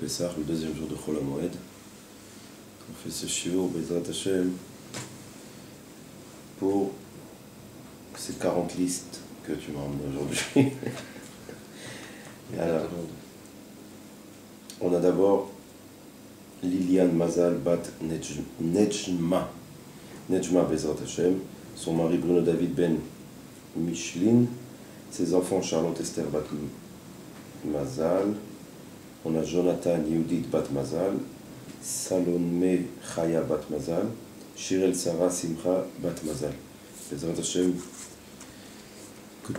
Pessah, le deuxième jour de Chol HaMoed. On fait ce shiur, Bezrat Hashem, pour ces 40 listes que tu m'as emmené aujourd'hui. Alors, on a d'abord Liliane Mazal Bat Nejma Bezrat Hashem, son mari Bruno David Ben Michelin, ses enfants Charlotte Esther Bat Mazal, on a Jonathan Yudit Bat Mazal, Salome Chaya Bat Mazal, Shirel Sarah Simcha Bat Mazal. Bezrat Hashem, que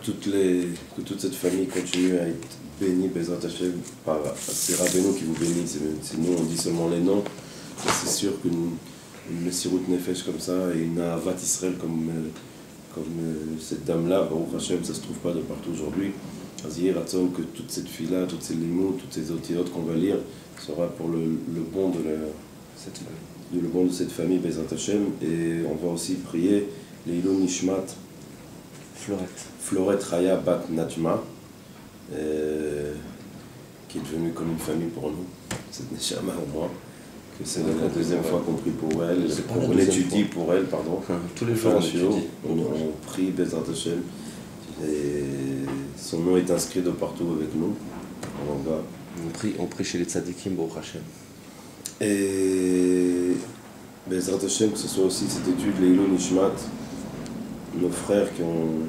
toute cette famille continue à être bénie, Bezrat Hashem, par ces Rabbeinu qui vous bénissent. Si nous on dit seulement les noms, c'est sûr qu'une Messirut Nefesh comme ça et une Ahavat Israël comme cette dame-là, Baruch Hashem, ça se trouve pas de partout aujourd'hui. Azir Ratzon, que toute cette fille-là, toutes ces limous, toutes ces autres qu'on va lire, sera pour le bon de cette famille, Bezrat Hashem. Et on va aussi prier Leilou Nishmat Florette Raya Bat Natma, qui est devenue comme une famille pour nous, cette Neshama au moins, que c'est la deuxième fois qu'on prie pour elle, qu'on étudie pour elle, pardon. Tous les jours on prie Bezrat Hashem, et son nom est inscrit de partout avec nous. On prie chez les tzadikim, Baruch Hashem. Et Bezrat Hashem, que ce soit aussi cette étude, Leilou Nishmat, nos frères qui ont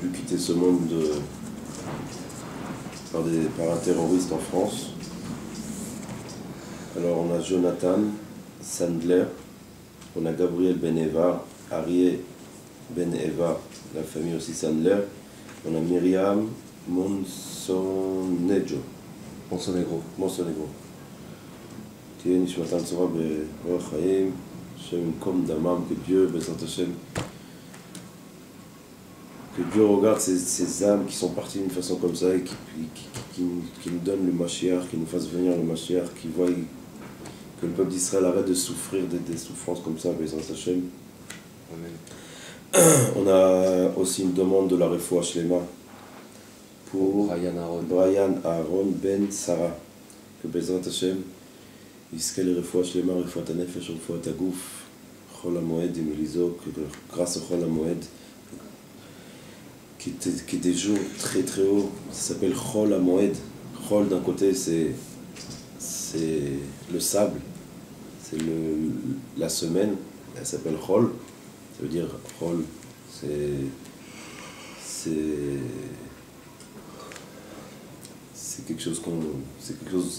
dû quitter ce monde par un terroriste en France. Alors on a Jonathan Sandler, on a Gabriel Ben Eva, Arié Ben Eva, la famille aussi Sandler, on a Myriam Monsonego. Qui est Nishmatan Tzora Be'or Chaim, Shem Kom Damam, que Dieu, Bezrat Hashem, que Dieu regarde ces âmes qui sont parties d'une façon comme ça et qui nous donnent le Mashiach, qui nous fasse venir le Mashiach, qui voient que le peuple d'Israël arrête de souffrir des souffrances comme ça, Bezrat Hashem. Amen. On a aussi une demande de la Refoua Shlema pour Brian Aaron Ben Sarah, que Bezrat Hashem, Yisraël et Refoua Shlema, Refoua Tanefesh, Refoua Tagouf, Chol HaMoed, Emilizo, que grâce au Chol HaMoed, qui est des jours très très hauts, ça s'appelle Chol HaMoed. Chol d'un côté c'est le sable, c'est la semaine, elle s'appelle Chol, ça veut dire Chol, c'est quelque chose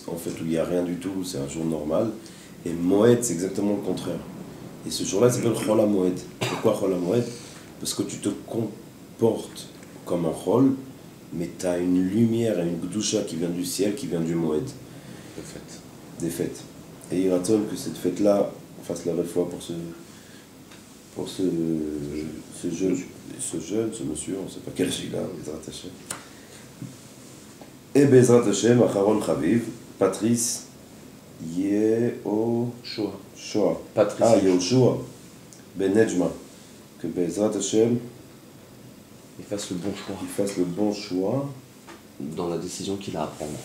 en fait où il n'y a rien du tout, c'est un jour normal, et Moed c'est exactement le contraire. Et ce jour-là s'appelle Chol HaMoed. Pourquoi Chol HaMoed? Parce que tu te comportes comme un Chol, mais tu as une lumière et une Gdusha qui vient du ciel, qui vient du Moed. Des fêtes. Et il ratonne que cette fête-là, on fasse la fois pour ce monsieur, on ne sait pas quel âge il a, Bezrat Hashem. Et Bezrat Hashem, Acharon Chaviv, Patrice Yehoshua. Yehoshua Ben Nejma. Que Bezrat Hashem il fasse le bon choix dans la décision qu'il a à prendre.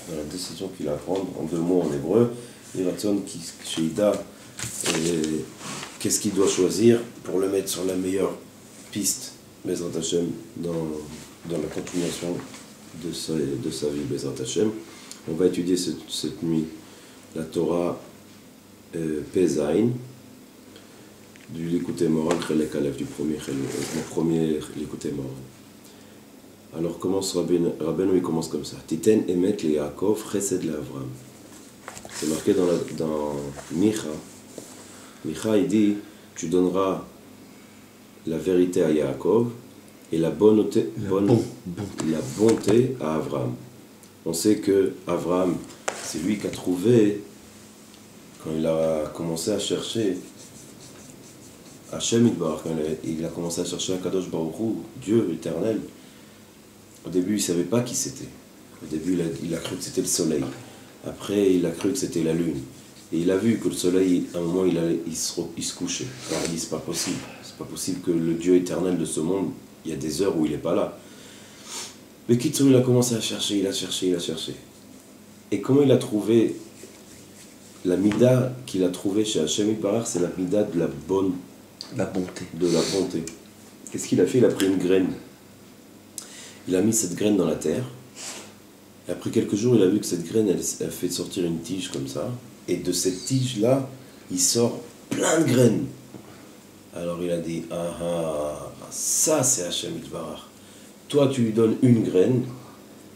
En 2 mots en hébreu, Iratzon Sheida, qu'est-ce qu'il doit choisir pour le mettre sur la meilleure piste, Bezrat Hashem, dans la continuation de sa vie, Bezrat Hashem. On va étudier cette nuit la Torah Pezaïn, du Likutei Moharan, Chelek Aleph, du premier Likutei Moharan. Alors commence Rabbeinu, il commence comme ça. Titen emet le Yaakov, chesed le Avram. C'est marqué dans Micha. Micha, il dit, tu donneras la vérité à Yaakov et la bonté à Avram. On sait que Avram, c'est lui qui a trouvé, quand il a commencé à chercher Hashem Yitbarach, quand il a commencé à chercher Akadosh Baruch Hu, Dieu éternel. Au début, il ne savait pas qui c'était. Au début, il a cru que c'était le soleil. Après, il a cru que c'était la lune. Et il a vu que le soleil, à un moment, il se couchait. Alors, il dit, c'est pas possible. C'est pas possible que le Dieu éternel de ce monde, il y a des heures où il n'est pas là. Mais Kitsour, il a commencé à chercher, il a cherché. Et comment il a trouvé la mida qu'il a trouvée chez Hachem Yitbarach, c'est la mida de la bonne, La bonté. de la bonté. Qu'est-ce qu'il a fait? Il a pris une graine. Il a mis cette graine dans la terre. Et après quelques jours, il a vu que cette graine, elle fait sortir une tige comme ça. Et de cette tige-là, il sort plein de graines. Alors il a dit, ah ah, ça c'est Hachem Yitbarach. Toi, tu lui donnes une graine,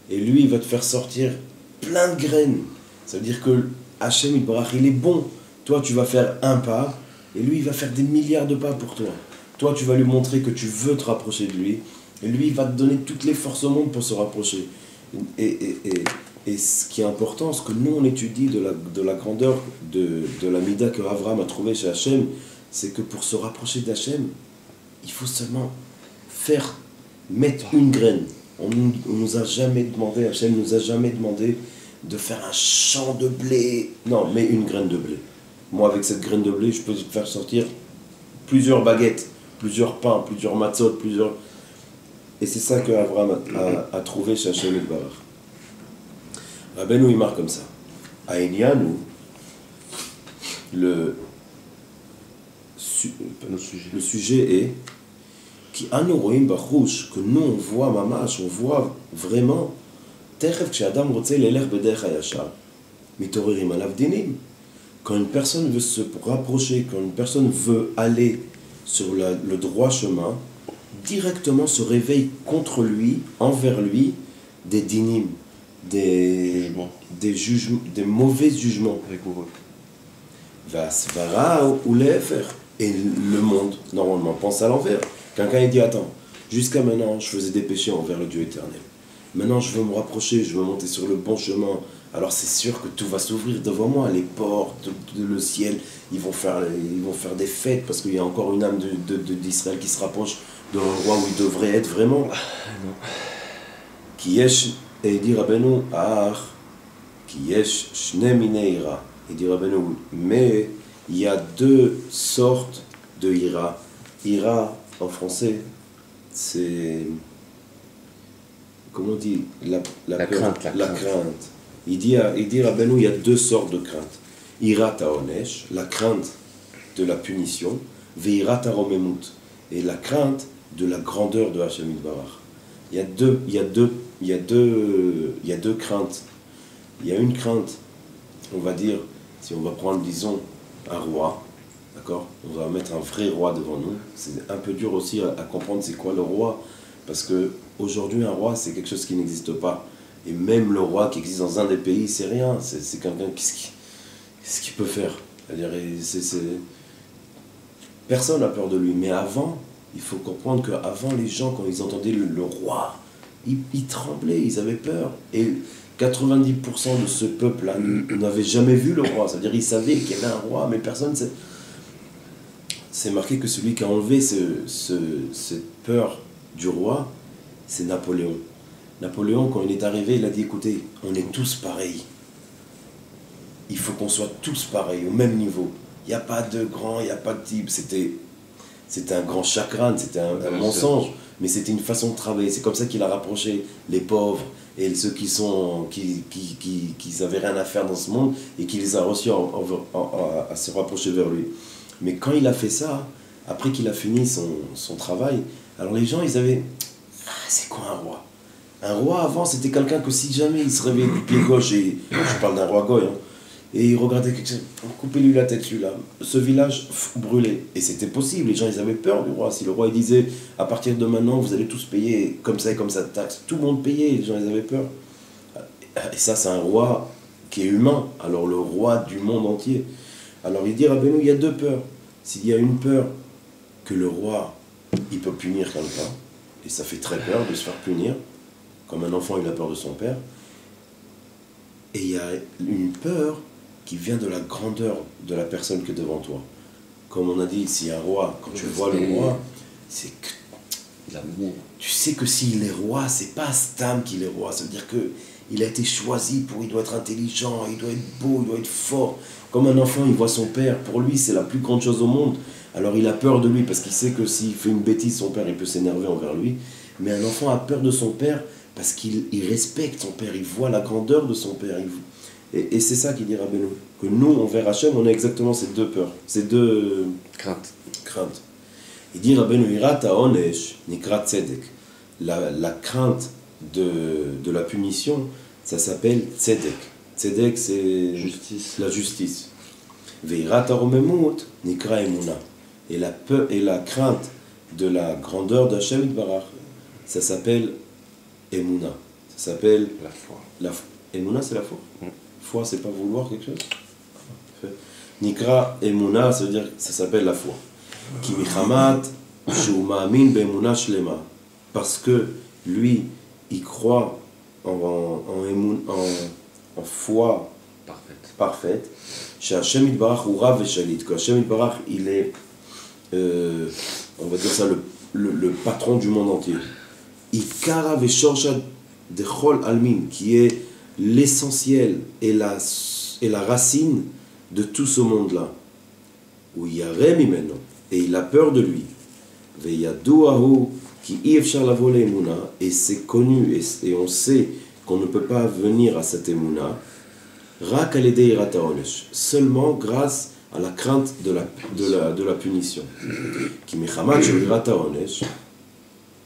et lui, il va te faire sortir plein de graines. Ça veut dire que Hachem Yitbarach, il est bon. Toi, tu vas faire un pas, et lui, il va faire des milliards de pas pour toi. Toi, tu vas lui montrer que tu veux te rapprocher de lui, et lui, il va te donner toutes les forces au monde pour se rapprocher. Et ce qui est important, ce que nous, on étudie de la grandeur de la mida que Abraham a trouvé chez Hachem, c'est que pour se rapprocher d'Hachem, il faut seulement mettre une graine. On nous a jamais demandé, Hachem nous a jamais demandé de faire un champ de blé. Non, mais une graine de blé. Moi, avec cette graine de blé, je peux te faire sortir plusieurs baguettes, plusieurs pains, plusieurs matzot, plusieurs... Et c'est ça que Abraham a trouvé chez Hachem Yitbarach. Rabbeinu, il marque comme ça. Aïnianu, le sujet est qui anoroim bachouch, que nous on voit mamash, on voit vraiment teref k'shadam rotze lelech bederech hayashar mitorerim alav dinim. Quand une personne veut se rapprocher, quand une personne veut aller sur le droit chemin, directement se réveille contre lui, envers lui, des dinim, des jugements, des mauvais jugements. Vasvara ou lefer. Et le monde, normalement, pense à l'envers. Quelqu'un il dit, attends, jusqu'à maintenant, je faisais des péchés envers le Dieu éternel. Maintenant, je veux me rapprocher, je veux monter sur le bon chemin. Alors c'est sûr que tout va s'ouvrir devant moi, les portes, le ciel, ils vont faire des fêtes, parce qu'il y a encore une âme d'Israël qui se rapproche de l'endroit où il devrait être vraiment. Qui yesh, et il dit Rabbeinu, qui yesh shne mineira. Il dit Rabbeinu, mais il y a deux sortes de ira. Ira, en français, c'est... Comment on dit? La peur, crainte. La crainte. Il dit Rabbeinu, il y a deux sortes de crainte. Ira ta'onesh, la crainte de la punition, ve'ira ta'romemut, et la crainte de la grandeur de Hachem Yitbarach. Il y a deux craintes. Il y a une crainte, on va dire, si on va prendre, disons, un roi, d'accord? On va mettre un vrai roi devant nous. C'est un peu dur aussi à comprendre c'est quoi le roi, parce que aujourd'hui un roi c'est quelque chose qui n'existe pas. Et même le roi qui existe dans un des pays, c'est rien. C'est quelqu'un qu'est-ce qu'il peut faire? C'est-à-dire, personne n'a peur de lui. Mais avant, il faut comprendre qu'avant, les gens, quand ils entendaient le roi, ils tremblaient, ils avaient peur. Et 90% de ce peuple-là n'avait jamais vu le roi. C'est-à-dire, ils savaient qu'il y avait un roi, mais personne... C'est marqué que celui qui a enlevé cette peur du roi, c'est Napoléon. Napoléon, quand il est arrivé, il a dit, écoutez, on est tous pareils. Il faut qu'on soit tous pareils, au même niveau. Il n'y a pas de grand, il n'y a pas de type. C'était un grand chagrin, c'était un mensonge, mais c'était une façon de travailler. C'est comme ça qu'il a rapproché les pauvres et ceux qui n'avaient rien à faire dans ce monde, et qui les a reçus à se rapprocher vers lui. Mais quand il a fait ça, après qu'il a fini son travail, alors les gens, ils avaient... Ah, c'est quoi un roi? Un roi, avant, c'était quelqu'un que si jamais il se réveillait du pied gauche, et je parle d'un roi goy, hein, et il regardait quelque chose, coupez-lui la tête, celui-là. Ce village brûlé. Et c'était possible, les gens, ils avaient peur du roi. Si le roi, il disait, à partir de maintenant, vous allez tous payer comme ça et comme ça de taxes, tout le monde payait, les gens, ils avaient peur. Et ça, c'est un roi qui est humain, alors le roi du monde entier. Alors il dit, Rabbeinu, il y a deux peurs. S'il y a une peur, que le roi, il peut punir quelqu'un, et ça fait très peur de se faire punir, comme un enfant, il a peur de son père. Et il y a une peur qui vient de la grandeur de la personne qui est devant toi. Comme on a dit, si un roi, quand tu vois le roi, c'est que l'amour. Tu sais que s'il est roi, c'est pas Stam qu'il est roi. Ça veut dire qu'il a été choisi il doit être intelligent, il doit être beau, il doit être fort. Comme un enfant, il voit son père, pour lui, c'est la plus grande chose au monde. Alors il a peur de lui, parce qu'il sait que s'il fait une bêtise, son père, il peut s'énerver envers lui. Mais un enfant a peur de son père, parce qu'il respecte son père, il voit la grandeur de son père. Et c'est ça qu'il dit Rabbeinu. Que nous, envers Hachem, on a exactement ces deux peurs, ces deux craintes. Il dit Rabbeinu, Irat ha'onesh nikrat tzedek. La crainte de la punition, ça s'appelle tzedek. Tzedek, c'est la justice. Veirat ha'romemut nikra emuna. Et la peur et la crainte de la grandeur d'Hachem Yitbarach, ça s'appelle emuna. Ça s'appelle la foi. Emuna, c'est la foi. Foi, c'est pas vouloir quelque chose. Nikra emuna, ça veut dire ça s'appelle la foi. Ki michamat shu ma'amin be'emuna shlema. Parce que lui, il croit en foi parfaite. Chez Hachem Yitbarach ou Rav et Shalit. Que Hachem Yitbarach, il est, on va dire ça, le patron du monde entier. Ikara ve'shorsha dechol almin, qui est l'essentiel et la racine de tout ce monde-là. Où il y a Rémi maintenant, et il a peur de lui. Ve'yaduahu ki ifshar lavo le'emuna, et c'est connu, et on sait qu'on ne peut pas venir à cette emuna, rak alidei irat ha'onesh, seulement grâce à la crainte de la punition. Ki mechamat shel irat ha'onesh,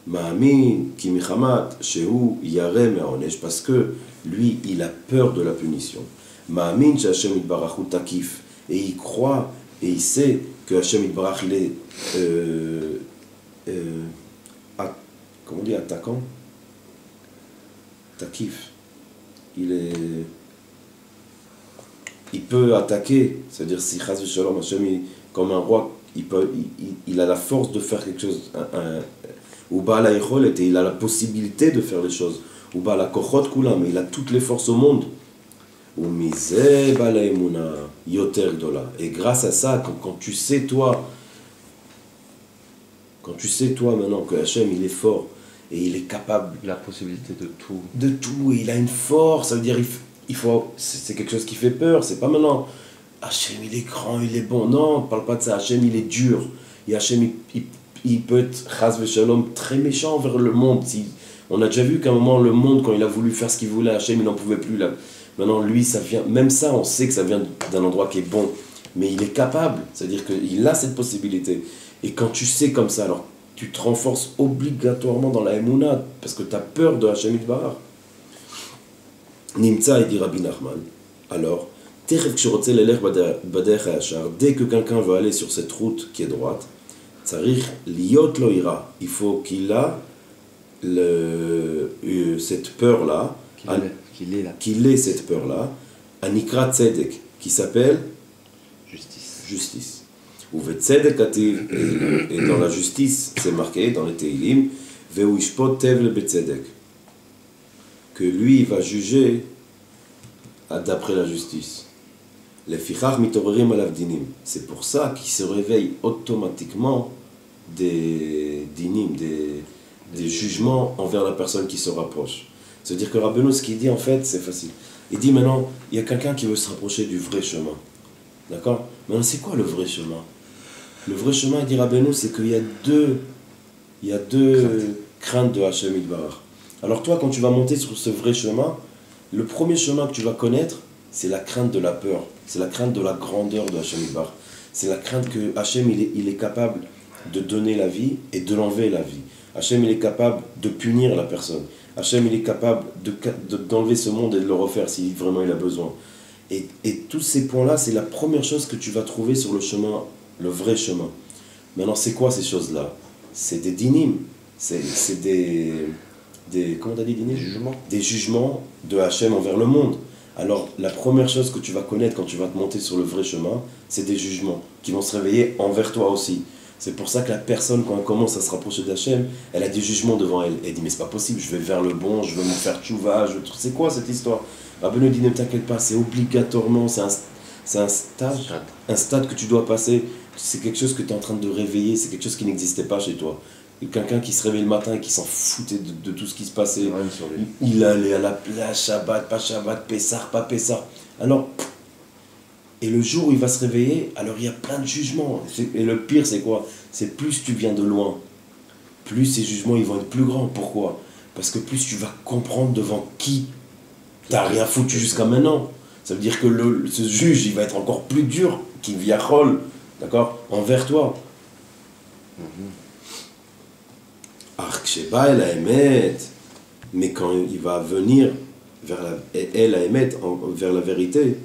ma'amin ki mechamat shehu yareh me'ha'onesh, parce que lui, il a peur de la punition. Ma'amin she'Hashem Yitbarach hu takif, et il croit et il sait que Hachem Yitbarach, il est comment on dit, attaquant, takif, il peut attaquer, c'est-à-dire si Chas v'Shalom, Hachem, comme un roi, il a la force de faire quelque chose, ou Baal ha'Yecholet, et il a la possibilité de faire les choses, ou Baal ha'Kochot kulam, il a toutes les forces au monde. Ou Mizeh Baal ha'emuna yoter gdola. Et grâce à ça, quand tu sais toi maintenant que Hachem il est fort et il est capable, la possibilité de tout, et il a une force, ça veut dire il faut, c'est quelque chose qui fait peur, c'est pas maintenant Hachem il est grand, il est bon, non, ne parle pas de ça, Hachem il est dur, et Hachem il peut être Chas v'Shalom très méchant envers le monde. On a déjà vu qu'à un moment le monde, quand il a voulu faire ce qu'il voulait, Hachem il n'en pouvait plus là. Maintenant, lui, ça vient, même ça, on sait que ça vient d'un endroit qui est bon, mais il est capable, c'est-à-dire qu'il a cette possibilité. Et quand tu sais comme ça, alors tu te renforces obligatoirement dans la Emouna, parce que tu as peur de Hachem Yitbarach. Nimtza, il dit Rabbi Nachman, alors, dès que quelqu'un veut aller sur cette route qui est droite, liot lo ira, il faut qu'il a cette peur-là, qu'il ait cette peur-là, Anikra Tzedek, qui s'appelle justice. Ou Tzedek ativ, et dans la justice, c'est marqué dans les Teilim, Veu ishpot tev le betzedek, que lui va juger d'après la justice. Les fichach mitorerim alav dinim, c'est pour ça qu'il se réveille automatiquement des dinim, des jugements envers la personne qui se rapproche. C'est-à-dire que Rabbeinu, ce qu'il dit en fait, c'est facile. Il dit maintenant, il y a quelqu'un qui veut se rapprocher du vrai chemin. D'accord? Maintenant, c'est quoi le vrai chemin? Le vrai chemin, il dit Rabbeinu, c'est qu'il y a deux craintes de Hachem Yitbarach. Alors toi, quand tu vas monter sur ce vrai chemin, le premier chemin que tu vas connaître, c'est la crainte de la peur. C'est la crainte de la grandeur de Hachem Yitbarach. C'est la crainte que Hachem, il est capable de donner la vie et de l'enlever la vie. Hachem, il est capable de punir la personne. Hachem, il est capable d'enlever ce monde et de le refaire si vraiment il a besoin. Et tous ces points-là, c'est la première chose que tu vas trouver sur le chemin, le vrai chemin. Maintenant, c'est quoi ces choses-là? C'est des dinim. C'est des comment t'as dit dinim? Des jugements de Hachem envers le monde. Alors, la première chose que tu vas connaître quand tu vas te monter sur le vrai chemin, c'est des jugements qui vont se réveiller envers toi aussi. C'est pour ça que la personne, quand elle commence à se rapprocher d'Hachem, elle a des jugements devant elle. Elle dit, mais c'est pas possible, je vais vers le bon, je veux me faire tchouva, c'est quoi cette histoire? Rabbeinu dit, ne t'inquiète pas, c'est obligatoirement, c'est un stade que tu dois passer, c'est quelque chose que tu es en train de réveiller, c'est quelque chose qui n'existait pas chez toi. Quelqu'un qui se réveille le matin et qui s'en foutait de tout ce qui se passait, il allait à la plage, Shabbat, pas Shabbat, Pessah, pas Pessah. Alors, et le jour où il va se réveiller, alors il y a plein de jugements. Et le pire, c'est quoi? C'est plus tu viens de loin, plus ces jugements ils vont être plus grands. Pourquoi? Parce que plus tu vas comprendre devant qui t'as rien foutu jusqu'à maintenant. Ça veut dire que ce juge, il va être encore plus dur qu'il viachol, d'accord, envers toi. Arksheba el haemet, mais quand il va venir vers vers la vérité,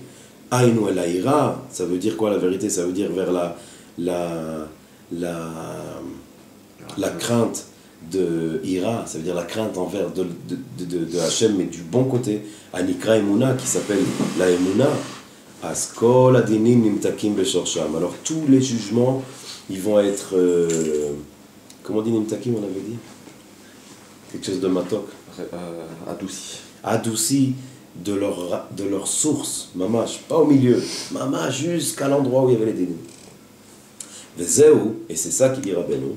Aïnou el haïra, ça veut dire quoi la vérité? Ça veut dire vers la crainte de ira, ça veut dire la crainte envers de Hachem, mais du bon côté. Anikra Emuna, qui s'appelle la Emuna, Askol Adinim Nimtakim Beshorsham. Alors tous les jugements, ils vont être. Comment on dit Nimtakim, on avait dit? Quelque chose de matok. Adouci. Adouci de leur source, mamash, pas au milieu, mamash jusqu'à l'endroit où il y avait les dinim. Vezeu, et c'est ça qui dit Rabbeinu,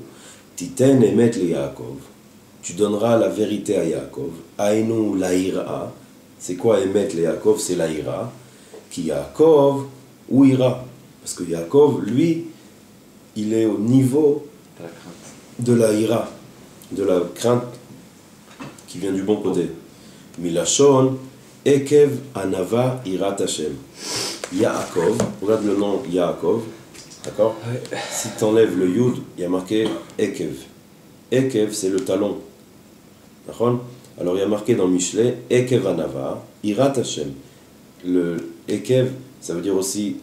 Titen emet le Yaakov, tu donneras la vérité à Yaakov, Aïnou l'aïra, c'est quoi emet le Yaakov? C'est l'aïra, qui Yaakov, ou ira, parce que Yaakov, lui, il est au niveau de l'aïra, de la crainte qui vient du bon côté. Milachon, Ekev Anava Irat Hashem. Yaakov, regarde le nom Yaakov, d'accord? Si tu enlèves le Yud, il y a marqué Ekev. Ekev, c'est le talon. D'accord? Alors il y a marqué dans Michelet, Ekev Anava Irat Hashem. Le Ekev, ça veut dire aussi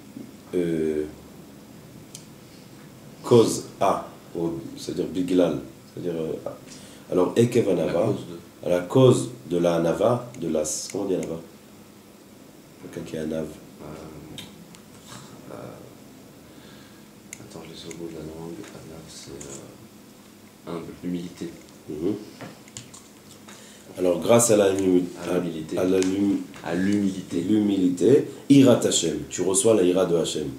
cause A, c'est-à-dire Biglal. C'est-à-dire, alors Ekev Anava. À la cause de la Anava, de la... Comment on dit Anava? Quelqu'un qui est Anav. Attends, les obos de la langue. Anav, c'est humble, l'humilité. Alors, grâce à l'humilité, Irat Hashem, tu reçois la ira de Hashem.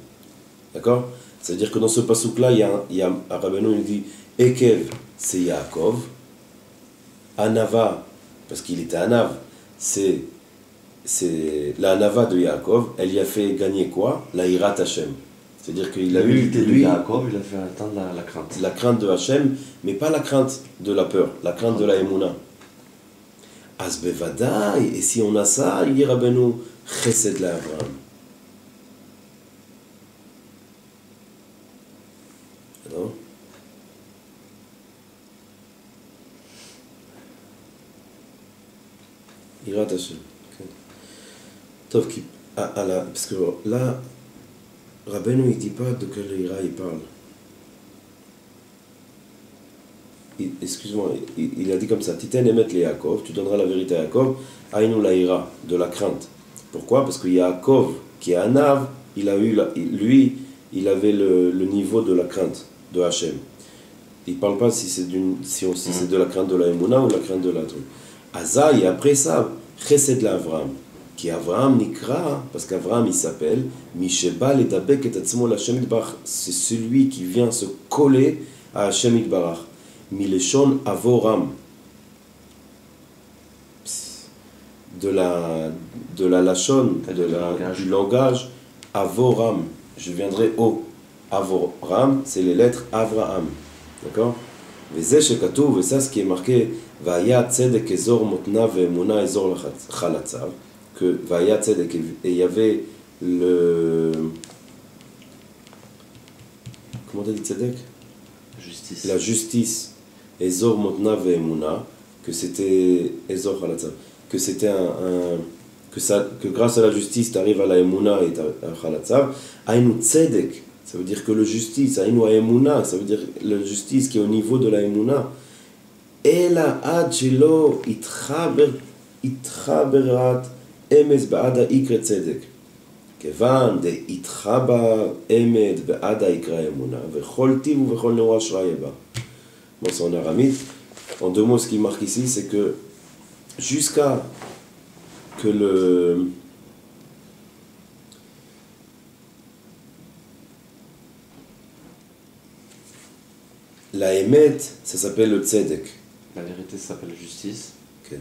D'accord? C'est-à-dire que dans ce pasouk-là, il y a Rabbeinu, il dit Ekev, c'est Yaakov. Anava, parce qu'il était Anav, c'est la Anava de Yaakov, elle y a fait gagner quoi? La Irat Hashem. C'est-à-dire qu'il a eu, l'humilité de Yaakov, il a fait atteindre la crainte. La crainte de Hashem, mais pas la crainte de la peur, la crainte de la Emouna. Asbevadaï, et si on a ça, il dit Rabbeinu, Chesed la Avraham. Alors Irat Hashem. Tov qui... parce que là, Rabbeinu il dit pas de quelle ira il parle. Excuse-moi, il a dit comme ça, Titen emet le Yaakov, tu donneras la vérité à Yaakov, Aïnou la ira, de la crainte. Pourquoi? Parce que Yaakov, qui est Anav, il avait le niveau de la crainte de Hachem. Il ne parle pas si c'est de la crainte de la Emouna ou de la crainte de la truc. Azaï, et après ça, Chesed la Avraham, qui Avraham Nikra, parce qu'Avraham il s'appelle Misheba ledabek et atzmo la Hashem Yitbarach, c'est celui qui vient se coller à Hashem Yitbarach. Mileshon Avoram, de la lachon, du langage Avoram, je viendrai au Avoram, c'est les lettres Avraham, d'accord? וזה שכתוב, וזה ce qui est marqué, והיה צדק אזור מותנה ואמונה אזור חלציו, que והיה צדק, et il y avait le... Comment t'as dit tzedek? Justice. La justice, אזור מותנה ואמונה, que c'était אזור חלציו, que c'était que grâce à la justice, tu arrives à la emuna et à חלציו, היינו צדק, ça veut dire que le justice, Aïnou Aemuna, ça veut dire la justice qui est au niveau de la Emuna. Ela adjelo itchaberat emes ba'ada ikre tzedek. Kevan de itchabar emet ba'ada ikra Emuna. Vechol tiv ou vechol newa shrayeba. Bon, c'est en aramite. En deux mots, ce qui marque ici, c'est que jusqu'à que la Emet, ça s'appelle le Tzedek. La vérité s'appelle justice. Okay.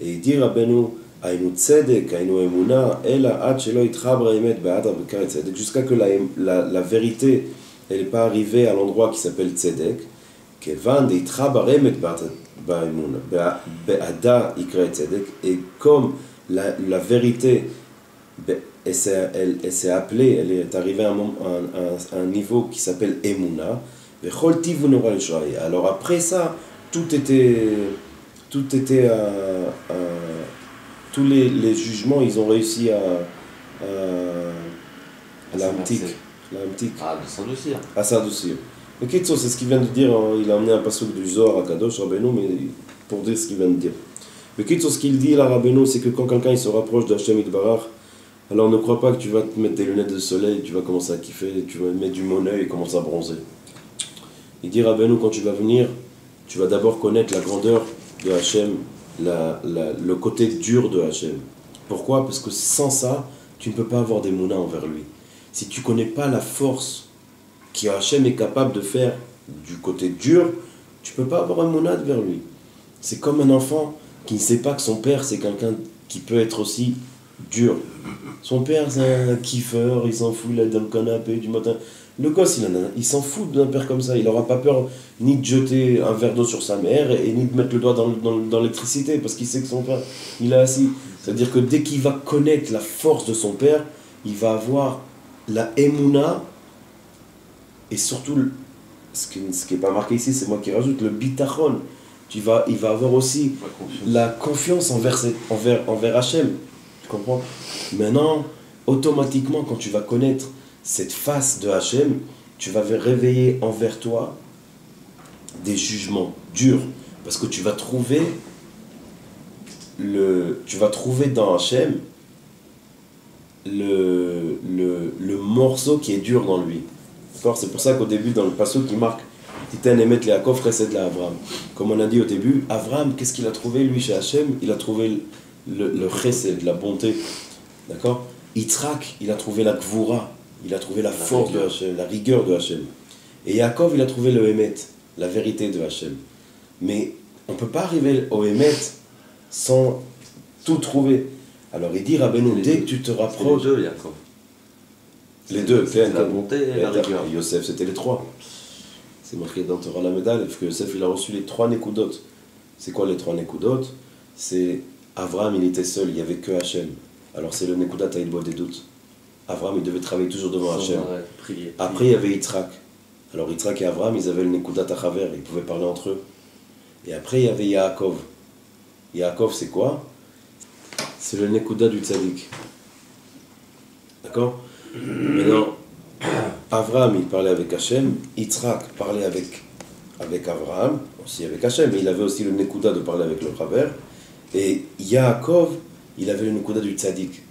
Et il dit Rabbeinu, Aïnou Tzedek, Aïnou Emuna, Ela Ad Shelo Itchabra Emet Ba'adar Bekar Tzedek, jusqu'à que la vérité, elle n'est pas arrivée à l'endroit qui s'appelle Tzedek, Kevan de Itchabra Emet Ba'emuna, Ba'ada Ikra Tzedek, et comme la vérité, elle s'est appelée, elle est arrivée à un niveau qui s'appelle Emouna. Alors après ça, tout était tous les jugements, ils ont réussi à l'amtik, Ah, de s'endoucir. à s'adoucir. Le Kitso, c'est ce qu'il vient de dire, hein, il a amené un passouk du Zohar à Kadosh, Rabbeinu, mais pour dire ce qu'il vient de dire. Le Kitso, ce qu'il dit là, Rabbeinu, c'est que quand quelqu'un il se rapproche d'Hachem Itbarach, alors ne crois pas que tu vas te mettre des lunettes de soleil, tu vas commencer à kiffer, tu vas mettre du monnaie et commencer à bronzer. Il dit Rabbeinu, quand tu vas venir, tu vas d'abord connaître la grandeur de Hachem, le côté dur de Hachem. Pourquoi? Parce que sans ça, tu ne peux pas avoir des mounas envers lui. Si tu ne connais pas la force qu'Hachem est capable de faire du côté dur, tu ne peux pas avoir un mounad vers lui. C'est comme un enfant qui ne sait pas que son père, c'est quelqu'un qui peut être aussi dur. Son père, c'est un kiffeur, il s'en fout, il est dans le canapé du matin. Le gosse, il s'en fout d'un père comme ça. Il n'aura pas peur ni de jeter un verre d'eau sur sa mère, et ni de mettre le doigt dans l'électricité, parce qu'il sait que son père, il est assis. C'est-à-dire que dès qu'il va connaître la force de son père, il va avoir la émouna, et surtout, ce qui n'est pas marqué ici, c'est moi qui rajoute, le bitachon. Il va avoir aussi la confiance envers Hachem. Tu comprends? Maintenant, automatiquement, quand tu vas connaître cette face de Hachem, tu vas réveiller envers toi des jugements durs. Parce que tu vas trouver dans Hachem le morceau qui est dur dans lui. D'accord? C'est pour ça qu'au début, dans le passage qui marque Titan Emet Leakov Chesed la Avram. Comme on a dit au début, Avram, qu'est-ce qu'il a trouvé lui chez Hachem? Il a trouvé le Chesed, la bonté. D'accord? Yitzhak, il a trouvé la Gvura, il a trouvé la force de Hachem, la rigueur de Hachem. Et Yaakov, il a trouvé le Emet, la vérité de Hachem. Mais on ne peut pas arriver au Emet sans tout trouver. Alors il dit, Rabbeinu, dès que tu te rapproches... Les deux, Yaakov. Les deux, la bonté et la rigueur. Yosef, c'était les trois. C'est marqué dans Torah la médaille, que Yosef, il a reçu les 3 Nekudot. C'est quoi les 3 Nekudot? C'est Avram, il était seul, il n'y avait que Hachem. Alors c'est le Nekudat Haïdbo des doutes. Avram, il devait travailler toujours devant Hachem. Après, il y avait Yitzhak. Alors Yitzhak et Avram, ils avaient le Nekudat Achaver, ils pouvaient parler entre eux. Et après, il y avait Yaakov. Yaakov, c'est quoi? C'est le Nekudat du Tzadik. D'accord? Maintenant, Avram, il parlait avec Hachem. Yitzhak parlait avec Avram, aussi avec Hachem, mais il avait aussi le Nekudat de parler avec le Chaver. Et Yaakov, il avait le Nekudat du Tzadik.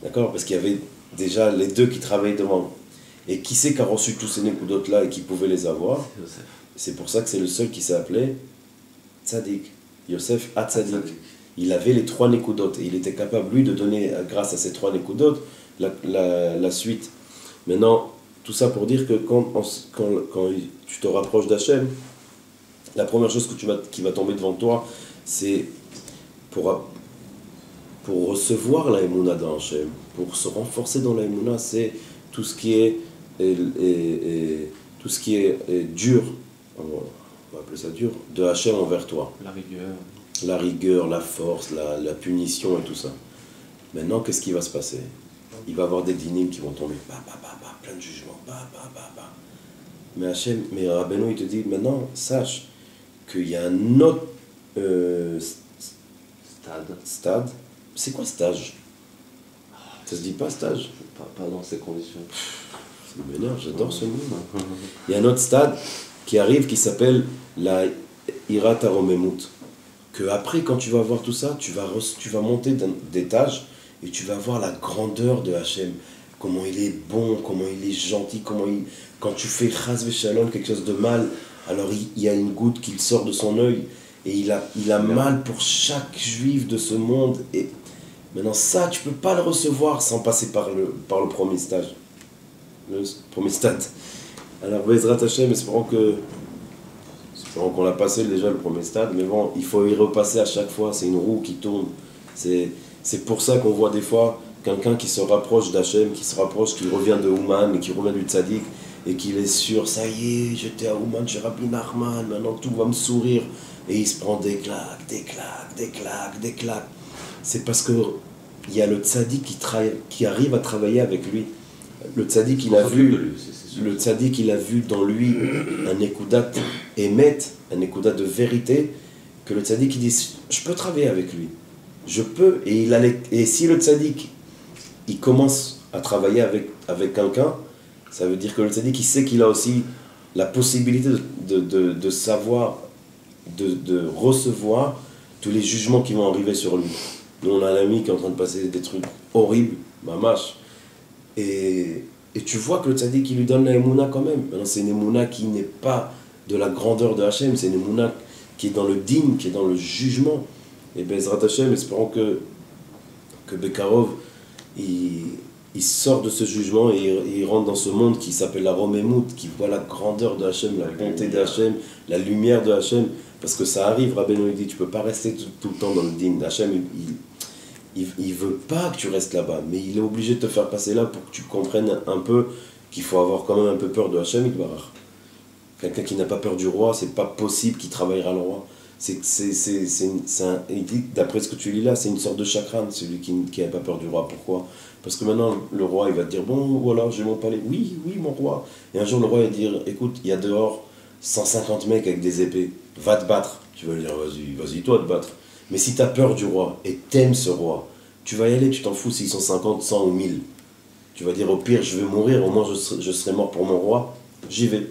D'accord? Parce qu'il y avait déjà les deux qui travaillaient devant. Et qui c'est qui a reçu tous ces Nekudot-là et qui pouvait les avoir? C'est pour ça que c'est le seul qui s'est appelé Tzadik. Yosef Hatzadik. Il avait les 3 Nekudot et il était capable, lui, de donner, grâce à ces 3 Nekudot, la suite. Maintenant, tout ça pour dire que quand tu te rapproches d'Hachem, la première chose qui va tomber devant toi, c'est pour recevoir la Emouna dans Hachem, pour se renforcer dans la Emouna, c'est tout ce qui est dur, on va appeler ça dur, de Hachem envers toi. La rigueur, la force, la punition et tout ça. Maintenant, qu'est-ce qui va se passer? Il va y avoir des dynimes qui vont tomber, plein de jugements, Mais Rabbeinu, il te dit, maintenant, sache qu'il y a un autre stade. C'est quoi stage? Ça se dit pas stage? Pas dans ces conditions. Ça m'énerve, j'adore ce mot. Il y a un autre stade qui arrive qui s'appelle la Hirat Aromemut. Que après, quand tu vas voir tout ça, tu vas monter d'étage et tu vas voir la grandeur de Hachem. Comment il est bon, comment il est gentil, quand tu fais Chas Veshalom, quelque chose de mal, alors il y a une goutte qui sort de son œil et il a mal pour chaque juif de ce monde. Et maintenant ça, tu peux pas le recevoir sans passer par le premier stage. Le premier stade. Alors Bezrat Hachem, espérons qu'on l'a passé déjà le premier stade, mais bon, il faut y repasser à chaque fois, c'est une roue qui tourne. C'est pour ça qu'on voit des fois quelqu'un qui se rapproche d'Hachem, qui revient de Ouman et qui revient du Tzadik, et qu'il est sûr, ça y est, j'étais à Ouman chez Rabbi Nachman, maintenant tout va me sourire, et il se prend des claques. C'est parce que il y a le tzaddik qui arrive à travailler avec lui. Le tzaddik, il a vu, le tzaddik, il a vu dans lui un ékoudat émet, un ékoudat de vérité, que le tzaddik, il dit, je peux travailler avec lui. Je peux. Et si le tzaddik, il commence à travailler avec quelqu'un, ça veut dire que le tzaddik, il sait qu'il a aussi la possibilité de savoir, de recevoir tous les jugements qui vont arriver sur lui. Nous, on a un ami qui est en train de passer des trucs horribles, mamash. Et tu vois que le tzaddik, il lui donne la émouna quand même. Maintenant, c'est une émouna qui n'est pas de la grandeur de Hachem, c'est une émouna qui est dans le digne, qui est dans le jugement. Et Bezrat Hachem, espérons que Bekarov, il sort de ce jugement et il rentre dans ce monde qui s'appelle la Romémout, qui voit la grandeur de Hachem, la bonté de Hachem, la lumière de Hachem. Parce que ça arrive, Rabbeinu dit, tu ne peux pas rester tout le temps dans le digne. Hachem, il veut pas que tu restes là-bas, mais il est obligé de te faire passer là pour que tu comprennes un peu qu'il faut avoir quand même un peu peur de Hachem Yitbarach. Quelqu'un qui n'a pas peur du roi, c'est pas possible qu'il travaillera le roi. Il dit, d'après ce que tu lis là, c'est une sorte de chakran, celui qui n'a pas peur du roi. Pourquoi? Parce que maintenant, le roi, il va te dire, bon, voilà, j'ai mon palais. Oui, mon roi. Et un jour, le roi, il va dire, écoute, il y a dehors 150 mecs avec des épées. Va te battre. Tu vas lui dire, vas-y, toi, te battre. Mais si tu as peur du roi et t'aimes ce roi, tu vas y aller, tu t'en fous s'ils sont 50, 100 ou 1000. Tu vas dire, au pire, je vais mourir, au moins je serai mort pour mon roi, j'y vais.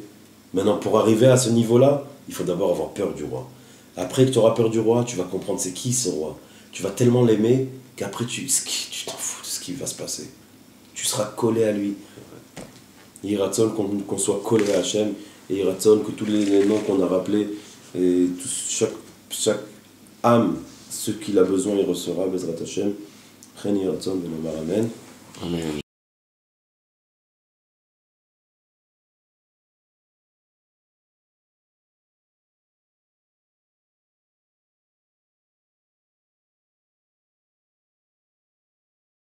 Maintenant, pour arriver à ce niveau-là, il faut d'abord avoir peur du roi. Après que tu auras peur du roi, tu vas comprendre c'est qui ce roi. Tu vas tellement l'aimer qu'après tu t'en fous de ce qui va se passer. Tu seras collé à lui. Il ratson qu'on soit collé à Hachem, et il ratson que tous les noms qu'on a rappelés, et chaque âme, ce qu'il a besoin, il recevra, Bezrat Hachem. Amen. Amen.